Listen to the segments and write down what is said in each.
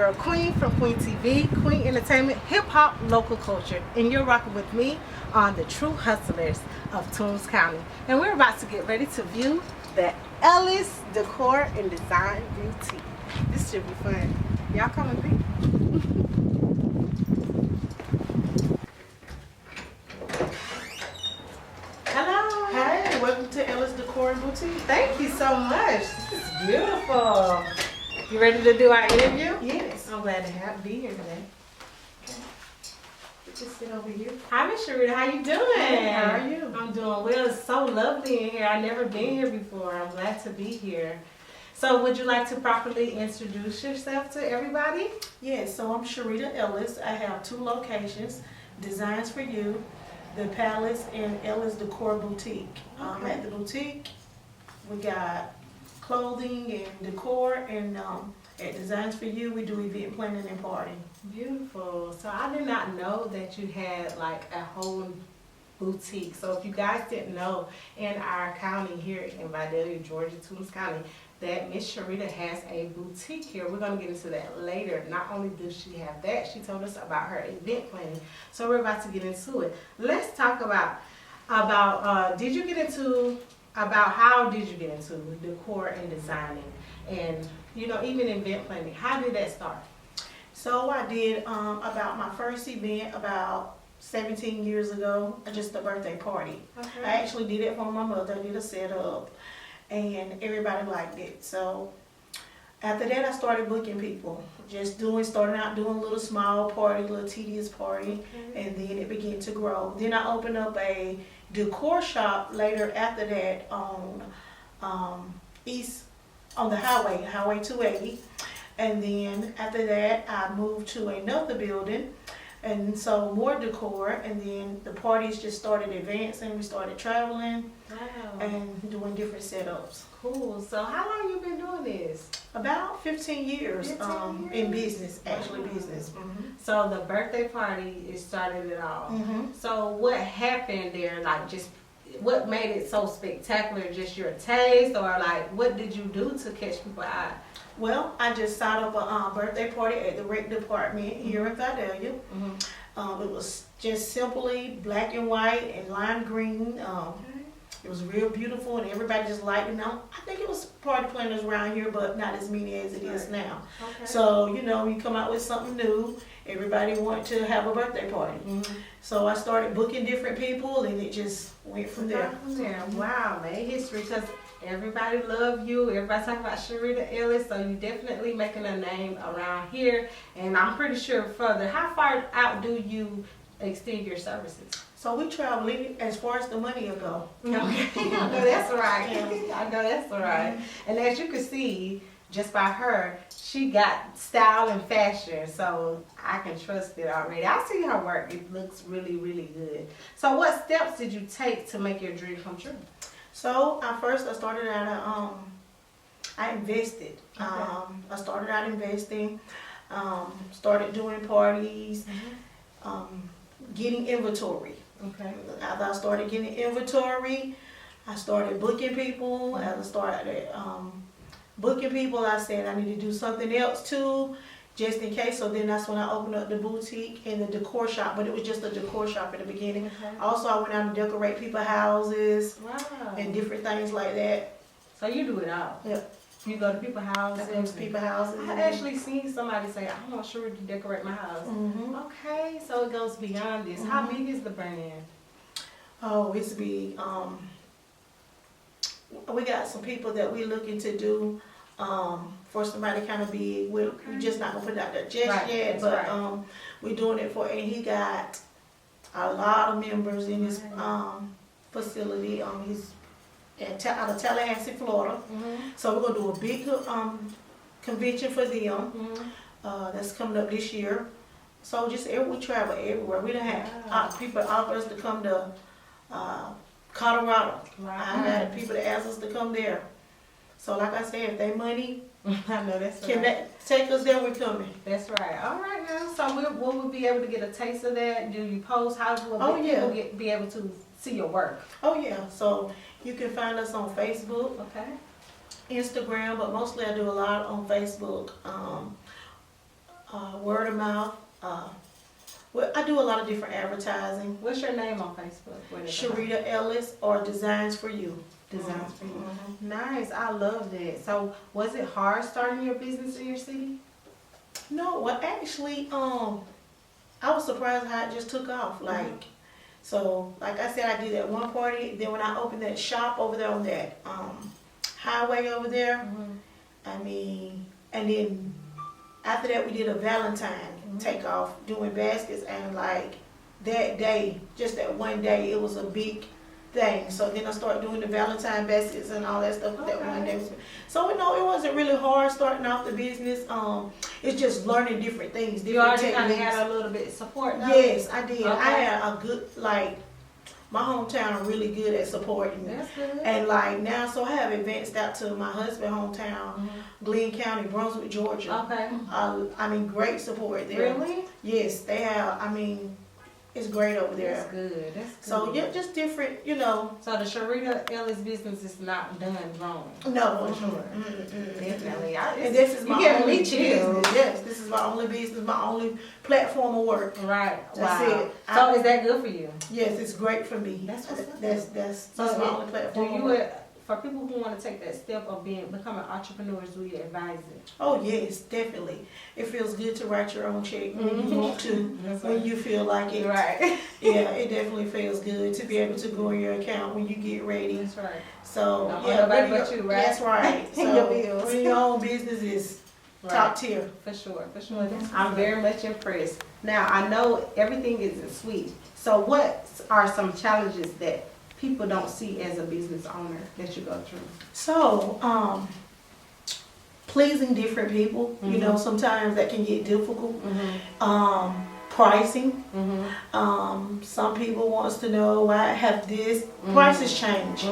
girl Queen from Queen TV, Queen Entertainment, Hip Hop, Local Culture. And you're rocking with me on the True Hustlers of Toombs County. And we're about to get ready to view the Ellis Decor and Design Boutique. This should be fun. Y'all come with me. Hello. Hey, welcome to Ellis Decor Boutique. Thank you so much. This is beautiful. You ready to do our interview? Yes. I'm glad to be here today. Just sit over here. Hi, Miss Sheritta. How you doing? Hey, how are you? I'm doing well. It's so lovely in here. I've never been here before. I'm glad to be here. So would you like to properly introduce yourself to everybody? Yes, so I'm Sheritta Ellis. I have 2 locations, Designs for You, the Palace and Ellis Decor Boutique. Okay. At the boutique, we got clothing and decor, and at Designs for You, we do event planning and party. Beautiful. So I did not know that you had like a whole boutique. So if you guys didn't know, in our county here in Vidalia, Georgia, Toombs County, that Miss Sheritta has a boutique here. We're going to get into that later. Not only does she have that, she told us about her event planning. So we're about to get into it. Let's talk about how did you get into decor and designing, and even event planning? How did that start? So I did about my first event about 17 years ago, just a birthday party. Okay. I actually did it for my mother. I did a setup, and everybody liked it. So after that, I started booking people. Starting out doing a little small party, little tedious party, Okay. and then it began to grow. Then I opened up a decor shop later after that on the Highway 280. And then after that, I moved to another building, and so more decor, and then the parties just started advancing. We started traveling Wow. and doing different setups. Cool. So how long you been doing this? About 15 years, 15 in years? business, actually Wow. business. So the birthday party, it started it all. Mhm. So what happened there? Like, just what made it so spectacular? Just your taste, or like what did you do to catch people's eye? Well, I just set up a birthday party at the rec department here in Vidalia. It was just simply black and white and lime green. It was real beautiful, and everybody just liked it. Now, I think it was party planners around here, but not as many as it is now. Okay. So, you come out with something new, everybody wanted to have a birthday party. So I started booking different people, and it just went from there. Wow, made history, because everybody love you. Everybody talking about Sheritta Ellis, so you definitely making a name around here. And I'm pretty sure further. How far out do you extend your services? So we travel as far as the money will go. Okay, I know that's right. Yeah. I know that's right. And as you can see, just by her, she got style and fashion, so I can trust it already. I see her work. It looks really, really good. So what steps did you take to make your dream come true? So I started out. I invested. Okay. I started out investing. Started doing parties. Getting inventory. Okay. After I started getting inventory, I started booking people. As I started booking people, I said I need to do something else too, just in case. So then that's when I opened up the boutique and the decor shop, but it was just a decor shop in the beginning. Okay. Also, I went out and decorate people's houses Wow. and different things like that. So you do it all. Yep. You go to people's houses. I go to people's houses. I actually seen somebody say, I want Sheritta to decorate my house. Okay, so it goes beyond this. How big is the brand? Oh, it's big. We got some people that we're looking to do for somebody kind of big. We're just not gonna put it out there just yet, but we're doing it for. And he got a lot of members in his facility. He's out of Tallahassee, Florida. So we're gonna do a big convention for them. That's coming up this year. So just we travel everywhere. We don't have people offer us to come to Colorado. I had people that ask us to come there. So like I said, if they money I know that's can right. take us there, we're coming. That's right. All right now. So will we be able to get a taste of that? Do you post? How will people be able to see your work? Oh yeah. So you can find us on Facebook, Okay. Instagram, but mostly I do a lot on Facebook. word of mouth. Well, I do a lot of different advertising. What's your name on Facebook? What is it? Sheritta Ellis or Designs for You. Designs for You. Mhm. Nice, I love that. So, was it hard starting your business in your city? No, well, actually, I was surprised how it just took off. Like, so, like I said, I did that one party. Then when I opened that shop over there on that highway over there, I mean, and then after that we did a Valentine takeoff doing baskets, and like that day, just that one day, it was a big thing. So then I started doing the Valentine baskets and all that stuff that one day. So no, it wasn't really hard starting off the business. It's just learning different things. You already kind of techniques. had a little bit of support now? Yes, I did. Okay. I had a good, like, my hometown really good at supporting me. That's good. And like now, so I have advanced out to my husband's hometown, Glenn County, Brunswick, Georgia. Okay. I mean, great support there. Really? Yes, they have. I mean, it's great over there. That's good. That's good. So yeah, just different, you know. So the Sheritta Ellis business is not done wrong. No, For sure. Definitely. And this is my You get only me chills. business. Yes, this is my only business, my only platform of work. Right. That's Wow. it. So is that good for you? Yes, it's great for me. That's what's up. That's So my only platform. Do of you, work. for people who want to take that step of becoming entrepreneurs, do you advise it? Oh yes, definitely. It feels good to write your own check when you want to, when you feel like it. Right. Yeah, it definitely feels good to be able to go in your account when you get ready. That's right. So Not yeah, nobody when but you, right? That's right. Your So bills. when your own business is top tier. For sure, for sure. I'm very much impressed. Now, I know everything isn't sweet. So what are some challenges that people don't see as a business owner that you go through? So, pleasing different people, you know, sometimes that can get difficult. Pricing. Some people wants to know why I have this. Prices change.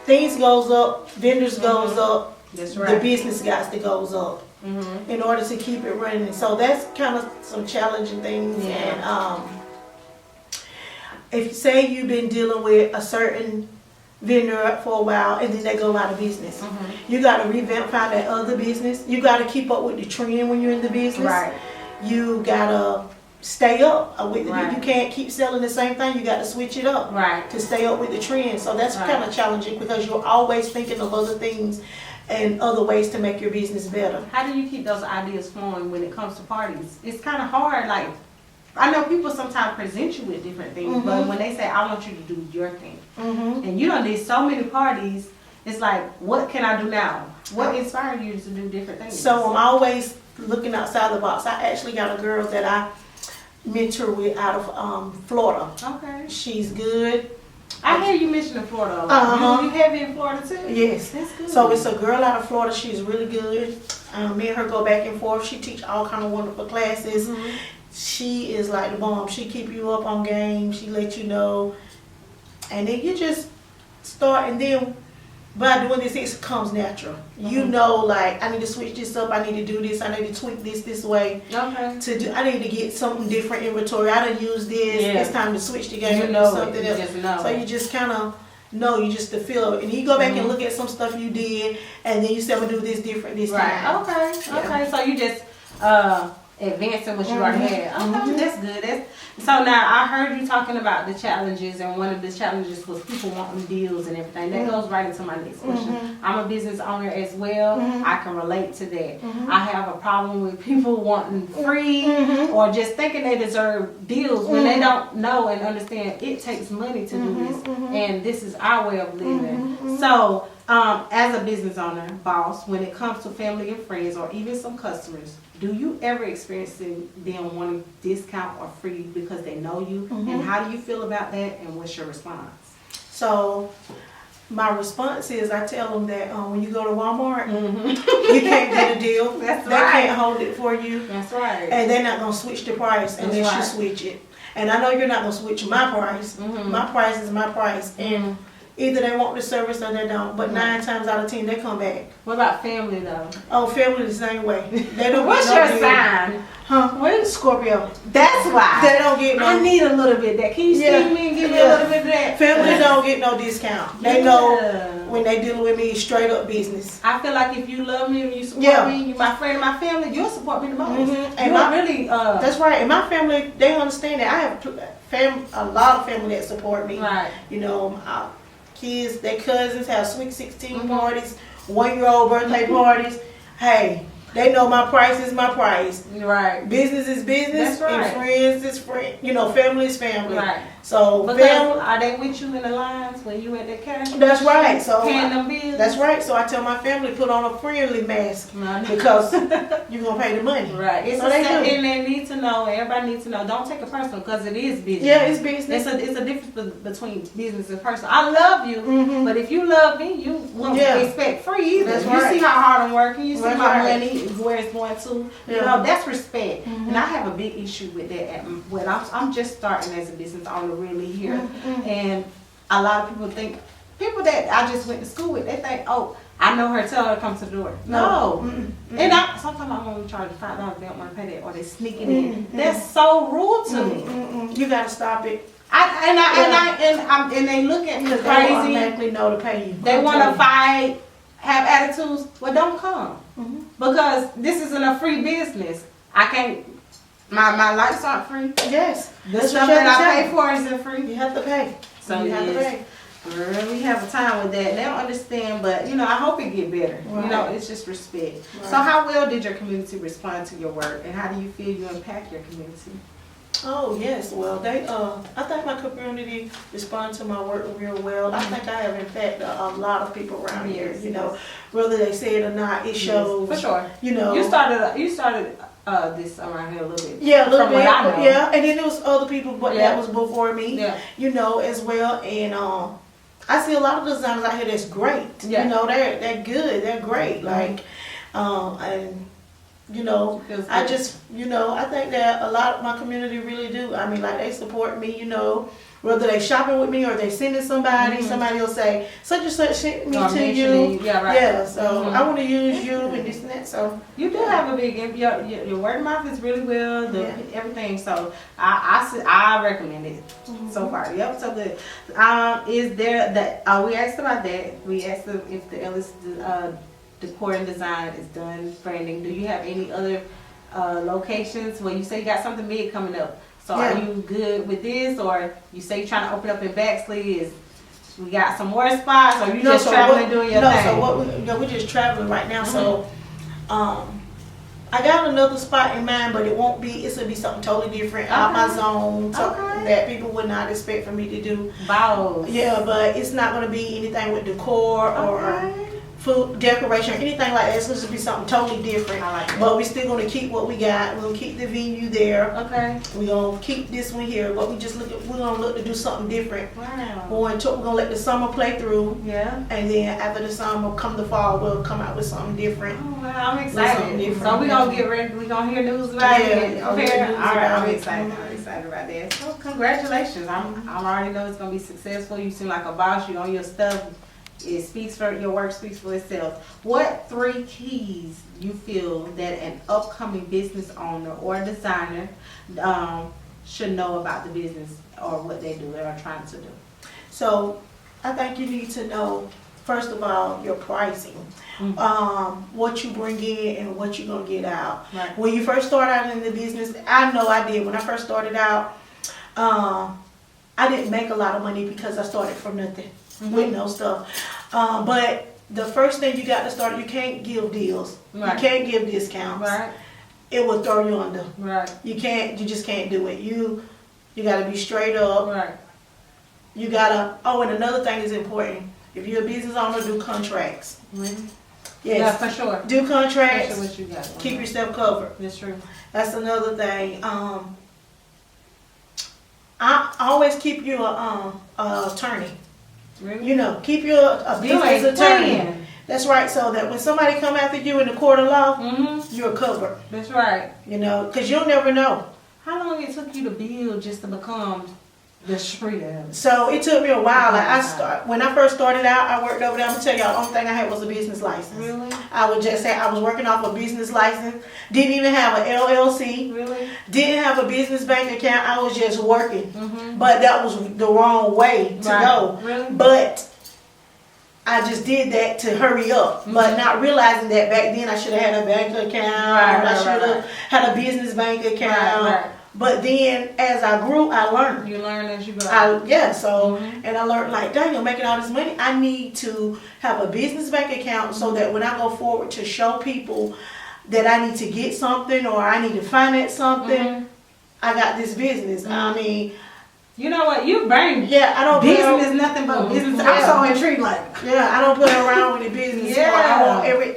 Things goes up, vendors goes up. That's The right. business guys that goes up in order to keep it running. So that's kind of some challenging things. Yeah. And if you say you've been dealing with a certain vendor for a while and then they go out of business, you got to revamp, find that other business. You got to keep up with the trend when you're in the business. Right. You got to stay up with it. Right. You can't keep selling the same thing. You got to switch it up Right. to stay up with the trend. So that's Right. kind of challenging because you're always thinking of other things and other ways to make your business better. How do you keep those ideas flowing when it comes to parties? It's kind of hard. Like, I know people sometimes present you with different things, but when they say, I want you to do your thing, and you don't need so many parties, it's like, what can I do now? What inspired you to do different things? So I'm always looking outside the box. I actually got a girl that I mentor with out of Florida. Okay. She's good. I hear you mentioning Florida a lot. You heavy in Florida too? Yes. That's good. So it's a girl out of Florida. She's really good. Me and her go back and forth. She teach all kind of wonderful classes. She is like the bomb. She keep you up on game. She let you know. And then you just start, and then by doing this, it comes natural. You know, like, I need to switch this up. I need to do this. I need to tweak this way. Okay. I need to get something different inventory. I done use this. Yeah. It's time to switch the game You and know do something it. You else. just know So it. you just kind of know, you just to feel it. And you go back and look at some stuff you did, and then you say, I'm going to do this different this Right. time. Okay. Yeah. Okay. So you just advancing what you already had. Okay. That's good. So now I heard you talking about the challenges, and one of the challenges was people wanting deals and everything. That goes right into my next question. I'm a business owner as well. I can relate to that. I have a problem with people wanting free or just thinking they deserve deals when they don't know and understand it takes money to do this, and this is our way of living. So as a business owner, boss, when it comes to family and friends or even some customers, do you ever experience them wanting discount or free because they know you? And how do you feel about that, and what's your response? So my response is, I tell them that when you go to Walmart, you can't get a deal. That's they right. can't hold it for you. That's right. And they're not going to switch the price unless right. you switch it. And I know you're not going to switch my price. My price is my price. And Either they want the service or they don't. But 9 times out of 10, they come back. What about family though? Oh, family the same way. They don't What's get no your deal. sign? Huh? What? Scorpio. That's why. They don't get no. I need a little bit of that. Can you Yeah. see me and give me a Yeah. little bit of that? Family don't get no discount. They know Yeah. when they dealing with me, straight up business. I feel like if you love me and you support Yeah. me, you my friend and my family, you'll support me the most. Mhm. You And don't my, really that's right. And my family, they understand that. I have a lot of family that support me. right. You know, kids, their cousins have Sweet 16 Mhm. parties, 1-year-old birthday parties. Hey, they know my price is my price. Right. Business is business, That's right. and friends is friend. You know, family is family. Right. So Because family. are they with you in the lines when you at the cash? That's right. So Paying them bills. that's right. So I tell my family put on a friendly mask Right. because you're gonna pay the money. Right. It's So a they set, do. and they need to know. Everybody needs to know. Don't take it personal because it is business. Yeah, it's business. It's a difference between business and personal. I love you, Mhm. but if you love me, you won't Yeah. expect free either. That's You right. see how hard I'm working. You see That's my right. money, where it's going to. You Yeah. know, that's respect. Mhm. And I have a big issue with that. When I'm just starting as a business owner, really here, Mhm. and a lot of people think people that I just went to school with, they think, oh, I know her. Tell her to come to the door. No. Mm-mm. And sometimes I'm only charging $5. They don't want to pay that, or they sneaking in. Mm-mm. That's so rude to me. Mm-mm. You gotta stop it. And they look at me Because they crazy. automatically know to pay you. They I'm want to telling fight, have attitudes. Well, don't come you. Mhm. because this isn't a free business. I can't. My lights aren't free. Yes. The That's stuff what you that have I to pay for isn't free. You have to pay. So you have to yes. pay. We have a time with that. They don't understand, but I hope it get better. Right. You know, it's just respect. Right. So how well did your community respond to your work, and how do you feel you impact your community? Oh yes, well they I think my community responded to my work real well. I think I have impacted a lot of people around here. Yes, You know, whether they say it or not, it shows. For sure. You know, You started this around here a little bit. yeah, a little from bit. what I know. Yeah, and then there was other people, but Yeah. that was before me. Yeah. You know, as well. And I see a lot of designers out here that's great. Yeah. You know, they're good. They're great. Like, and you know, Feels I good. just, I think that a lot of my community really do. I mean, like they support me, whether they shopping with me or they sending somebody, Mhm. somebody will say, such and such sent me Or to mention you. it. Yeah, right. Yeah, so Mhm. I want to use you and this and that, so. You do have a big your word of mouth is really well, Yeah. everything. So I recommend it so far. Yep, so good. Is there that we asked about that? We asked if the Ellis Decor and Design is done branding. Do you have any other locations where you say you got something big coming up? So Yeah. are you good with this, or you say you're trying to open up in Baxley? Is we got some more spots, or you just traveling doing your thing? So we're just traveling right now. So, I got another spot in mind, but it's gonna be something totally different out my Okay. zone, Okay. that people would not expect for me to do. Bows. Yeah, but it's not gonna be anything with decor or Okay. food decoration or anything like that. It's gonna be something totally different. I like that. But we're still gonna keep what we got. We're gonna keep the venue there. Okay. We're gonna keep this one here, but we're gonna look to do something different. Wow. We're gonna let the summer play through. Yeah. And then after the summer, come the fall, we'll come out with something different. Oh, wow, I'm Something excited. different. So we gonna get ready. We gonna hear news about Yeah, it. I'll Okay. hear All news right. about I'm it. excited. I'm excited about that. So congratulations. I already know it's gonna be successful. You seem like a boss. You own your stuff. Your work speaks for itself. What 3 keys you feel that an upcoming business owner or designer should know about the business or what they do or are trying to do? So I think you need to know, first of all, your pricing. What you bring in and what you're gonna get out. Right. When you first start out in the business, I know I did. When I first started out, I didn't make a lot of money because I started from nothing with no stuff. But the first thing you got to start, you can't give deals. Right. You can't give discounts. Right. It will throw you under. Right. You just can't do it. You gotta be straight up. Right. You gotta, and another thing is important. If you're a business owner, do contracts. Really? Yes. Yeah, for sure. Do contracts. For sure what you got. Keep yourself covered. That's true. That's another thing. I always keep you a attorney. Really? Keep you a business attorney. That's right. So that when somebody come after you in the court of law, you're covered. That's right. Because you'll never know. How long it took you to build just to become The Sheritta. So it took me a while. Like when I first started out, I worked over there. I'm gonna tell y'all, the only thing I had was a business license. Really? I would just say I was working off a business license. Didn't even have an LLC. Really? Didn't have a business bank account. I was just working. But that was the wrong way to go. Really? But I just did that to hurry up, but not realizing that back then I should have had a bank account. I should have had a business bank account. But then as I grew, I learned. You learn as you go. And I learned like, dang, I'm making all this money. I need to have a business bank account so that when I go forward to show people that I need to get something or I need to finance something, I got this business. I mean, you know what? You bring I don't business is nothing but business. I'm so intrigued. Like, I don't play around with the business. I want every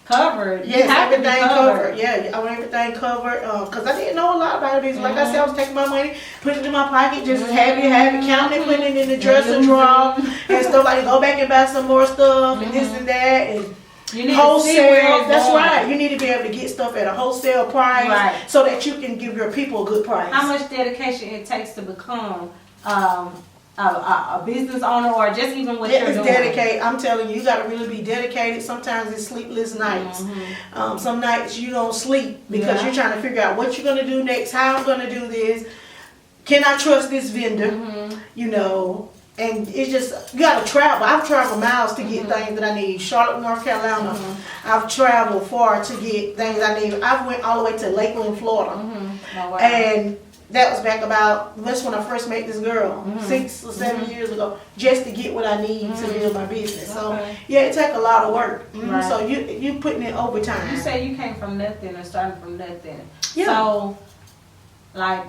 covered. Yes, everything covered. Yeah, I want everything covered. Cause I didn't know a lot about it. Like I said, I was taking my money, putting it in my pocket, just happy, counting it, putting it in the dresser drawer and stuff like that. Go back and buy some more stuff and this and that and. You need wholesale. That's right. You need to be able to get stuff at a wholesale price, so that you can give your people a good price. How much dedication it takes to become a business owner, or just even what you're doing? Dedicated. I'm telling you, you got to really be dedicated. Sometimes it's sleepless nights. Some nights you don't sleep because you're trying to figure out what you're going to do next, how I'm going to do this. Can I trust this vendor? You know. And it's just, you gotta travel. I've traveled miles to get things that I need. Charlotte, North Carolina. I've traveled far to get things I need. I went all the way to Lakeland, Florida. Oh, wow. And that was back that's when I first met this girl, 6 or 7 years ago, just to get what I need to build my business. So, it takes a lot of work. So you putting in overtime. You say you came from nothing or started from nothing. Yeah. So, like,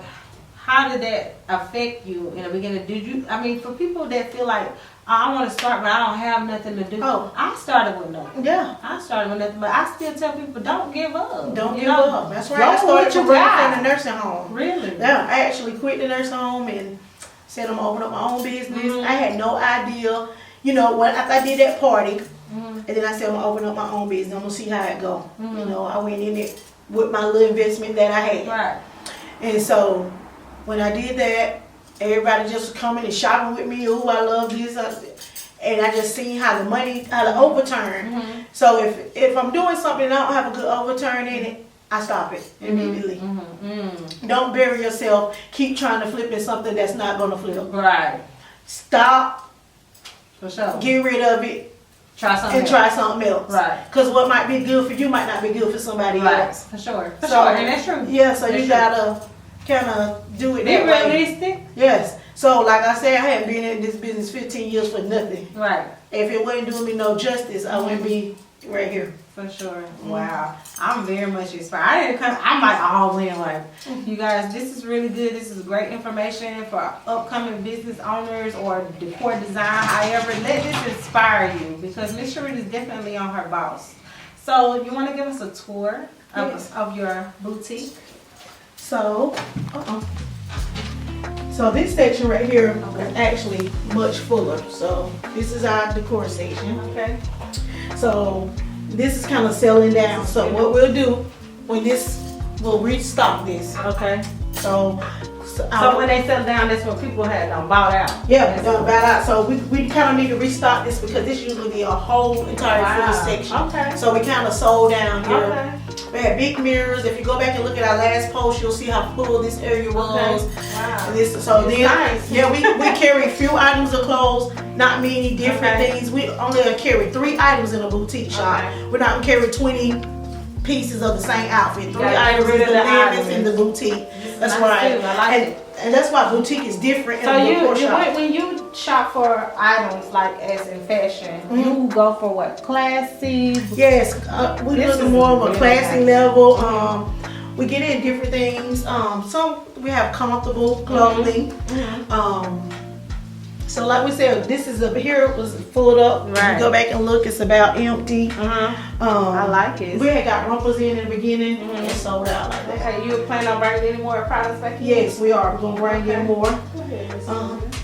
how did that affect you in the beginning? Did you, I mean, for people that feel like, I want to start, but I don't have nothing to do. I started with nothing. Yeah. I started with nothing, but I still tell people, don't give up. Don't give up. That's right. I started from the nursing home. Really? Yeah. I actually quit the nursing home and said I'm going to open up my own business. I had no idea. You know, when after I did that party, and then I said I'm going to open up my own business. I'm going to see how it go. You know, I went in it with my little investment that I had. Right. And so, when I did that, everybody just was coming and shopping with me. Oh, I love this. And I just seen how the overturn. So if I'm doing something and I don't have a good overturn in it, I stop it immediately. Don't bury yourself. Keep trying to flip in something that's not going to flip. Right. Stop. For sure. Get rid of it. Try something else. Right. Because what might be good for you might not be good for somebody else. For sure. And that's true. Yeah, so you got to kind of do it that way. Be realistic. Yes. So like I said, I hadn't been in this business 15 years for nothing. Right. If it wasn't doing me no justice, I wouldn't be right here. For sure. Wow. I'm very much inspired. I'm like all in. Like, you guys, this is really good. This is great information for upcoming business owners or decor design. However, let this inspire you, because Miss Sheritta is definitely on her boss. So you want to give us a tour of your boutique? So, so this section right here is actually much fuller. So this is our decor section. Okay. So this is kind of settling down. So what we'll do we'll restock this. Okay. So when they settle down, that's what people had bought out. Yeah, bought out. So we kind of need to restock this because this usually be a whole entire full section. Okay. So we kind of sold down here. Okay. We had big mirrors. If you go back and look at our last post, you'll see how full this area was. Wow. Nice. Yeah, we carry few items of clothes, not many different things. We only carry 3 items in a boutique shop. We're not gonna carry 20 pieces of the same outfit. 3 items is the limits in the boutique. That's why. I like it. And that's why boutique is different. So when you shop for items like as in fashion, you go for what, classy? Yes, we look more of a classy level. We get in different things. Some we have comfortable clothing. So like we said, this is up here, it was full up. Right. You go back and look, it's about empty. I like it. We had got rumples in the beginning and sold out like that. Okay, you plan on bringing any more products back in? Yes, we are. We're going to bring in more.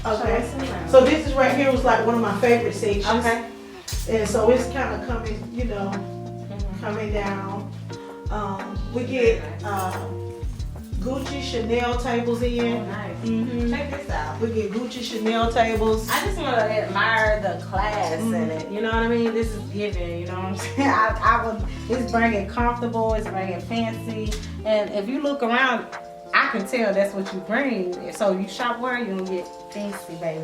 Okay. So this is right here was like one of my favorite sections. Okay. And so it's kind of coming, coming down. We get Gucci, Chanel tables Oh, in. nice. Mm-hmm. Check this out. We get Gucci, Chanel tables. I just want to admire the class in it. You know what I mean? This is giving. You know what I'm saying? I would. It's bringing comfortable. It's bringing fancy. And if you look around, I can tell that's what you bring. So you shop where you gonna get fancy, baby.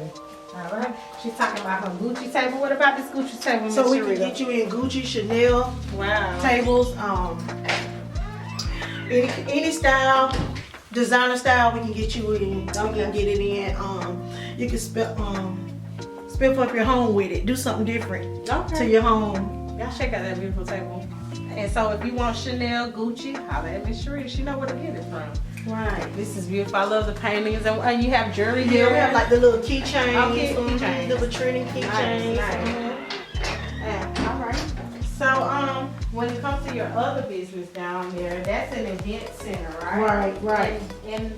All right. She's talking about her Gucci table. What about this Gucci table, Miss So we can Sheritta? get you in Gucci, Chanel Wow. tables. Any style, designer style, we can get you in. We can get it in. You can spiff up your home with it. Do something different to your home. Y'all check out that beautiful table. And so if you want Chanel, Gucci, holla at Miss Sheritta. She know where to get it from. Right. This is beautiful. I love the paintings. And you have jewelry Yeah, here. we have like the little keychains. Okay, keychains. The trending keychains. Nice. Yeah, all right. So when it comes to your other business down there, that's an event center, right? Right. And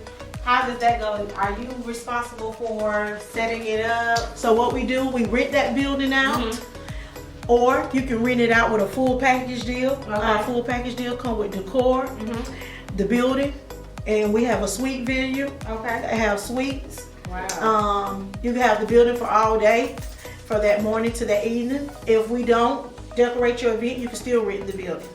how does that go? Are you responsible for setting it up? So what we do, we rent that building out, or you can rent it out with a full package deal. Our full package deal come with decor, the building, and we have a suite venue. Okay. That have suites. Wow. You can have the building for all day, for that morning to that evening. If we don't decorate your event, you can still rent the building.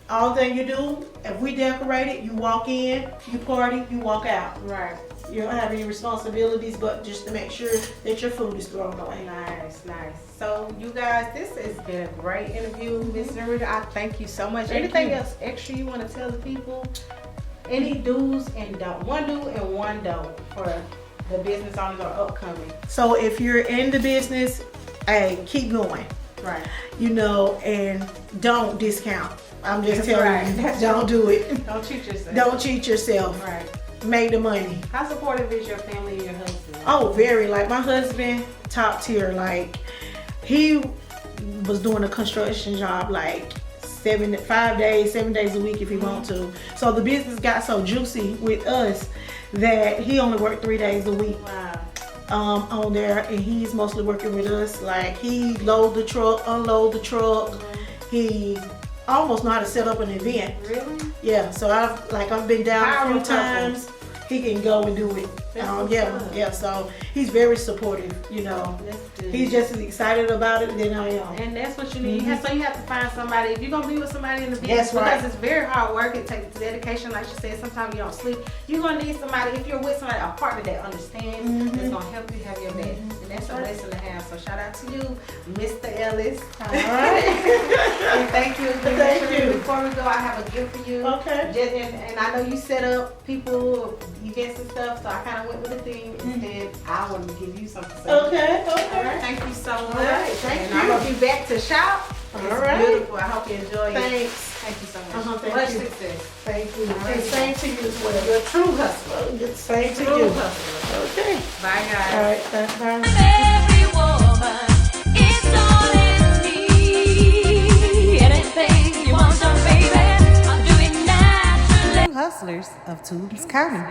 All thing you do, if we decorate it, you walk in, you party, you walk out. Right. You don't have any responsibilities, but just to make sure that your food is thrown away. Nice. So you guys, this has been a great interview, Miss Sheritta. I thank you so much. Anything else extra you want to tell the people? Any do's and don'ts? One do and one don't for the business owners are upcoming. So if you're in the business, hey, keep going. Right. And don't discount. I'm just telling you, Right. don't do it. Don't cheat yourself. Don't cheat yourself. Right. Make the money. How supportive is your family and your husband? Oh, very. Like my husband, top tier. Like he was doing a construction job like 7 days a week if he want to. So the business got so juicy with us that he only worked 3 days a week. Wow. On there, and he's mostly working with us. Like he load the truck, unload the truck. He almost know how to set up an event. Really? Yeah. So I've been down a few Power times. He can go and do it. Yeah. So he's very supportive. That's good. He's just as excited about it than I am. And that's what you need. So you have to find somebody. If you're gonna be with somebody in the business, That's right. because it's very hard work. It takes dedication, like you said. Sometimes you don't sleep. You're gonna need somebody. If you're with somebody, a partner that understands, that's gonna help you have your back. And that's a blessing to have. So shout out to you, Mr. Ellis. All right. And thank you. Thank you. Before we go, I have a gift for you. Okay. And I know you set up people, events and stuff. So I kind of went with the theme. Instead, I want to give you something. Okay. All right, thank you so much. right, thank and you. I'm gonna be back to shop. All It's right. beautiful. I hope you enjoy it. Thanks. Thank you so much. Thank Much you. success. Thank you. All right. And same to you as well. You're a true hustler. Same to True you. hustler. Okay. Bye, guys. All right. Bye. Every woman, it's all in me. Anything you want, baby, I'm doing naturally. Hustlers of Toombs County.